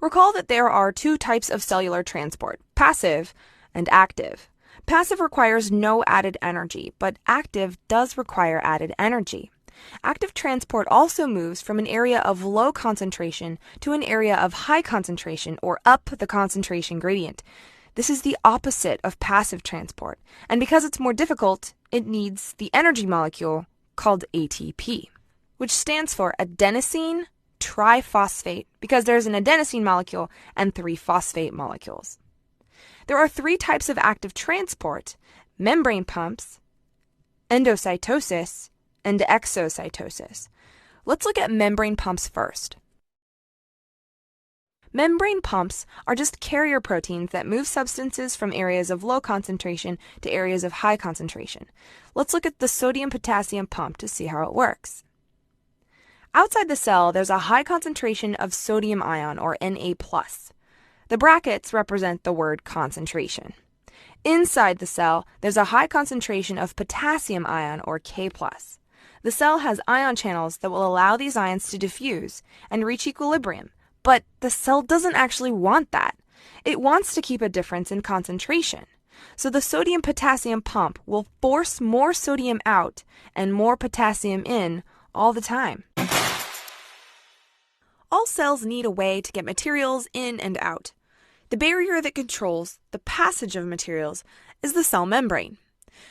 Recall that there are two types of cellular transport, passive and active. Passive requires no added energy, but active does require added energy. Active transport also moves from an area of low concentration to an area of high concentration or up the concentration gradient. This is the opposite of passive transport, and because it's more difficult, it needs the energy molecule called ATP, which stands for adenosine triphosphate, because there's an adenosine molecule and 3 phosphate molecules. There are 3 types of active transport: membrane pumps, endocytosis, and exocytosis. Let's look at membrane pumps first. Membrane pumps are just carrier proteins that move substances from areas of low concentration to areas of high concentration. Let's look at the sodium-potassium pump to see how it works. Outside the cell, there's a high concentration of sodium ion, or Na+. The brackets represent the word concentration. Inside the cell, there's a high concentration of potassium ion, or K+. The cell has ion channels that will allow these ions to diffuse and reach equilibrium, but the cell doesn't actually want that. It wants to keep a difference in concentration. So the sodium-potassium pump will force more sodium out and more potassium in all the time. All cells need a way to get materials in and out. The barrier that controls the passage of materials is the cell membrane.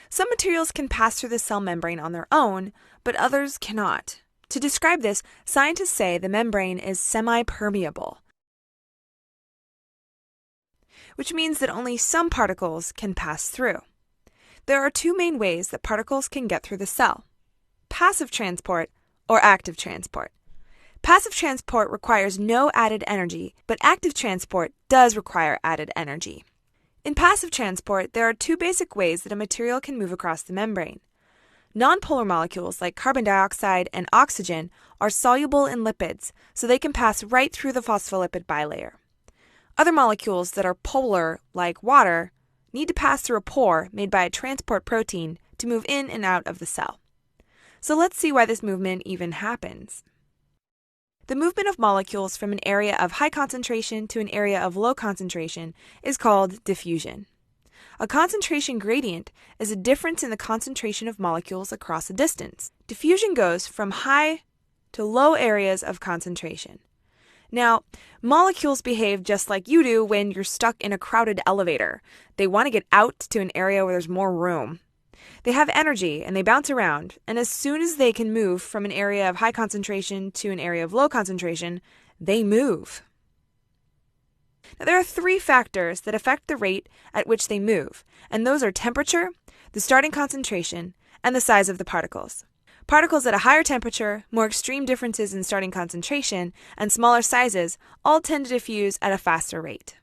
Some materials can pass through the cell membrane on their own, but others cannot. To describe this, scientists say the membrane is semi-permeable, which means that only some particles can pass through. There are 2 main ways that particles can get through the cell: passive transport or active transport. Passive transport requires no added energy, but active transport does require added energy. In passive transport, there are 2 basic ways that a material can move across the membrane. Nonpolar molecules like carbon dioxide and oxygen are soluble in lipids, so they can pass right through the phospholipid bilayer. Other molecules that are polar, like water, need to pass through a pore made by a transport protein to move in and out of the cell. So let's see why this movement even happens. The movement of molecules from an area of high concentration to an area of low concentration is called diffusion. A concentration gradient is a difference in the concentration of molecules across a distance. Diffusion goes from high to low areas of concentration. Now, molecules behave just like you do when you're stuck in a crowded elevator. They want to get out to an area where there's more room. They have energy and they bounce around, and as soon as they can move from an area of high concentration to an area of low concentration, they move. Now, there are 3 factors that affect the rate at which they move, and those are temperature, the starting concentration, and the size of the particles. Particles at a higher temperature, more extreme differences in starting concentration, and smaller sizes all tend to diffuse at a faster rate.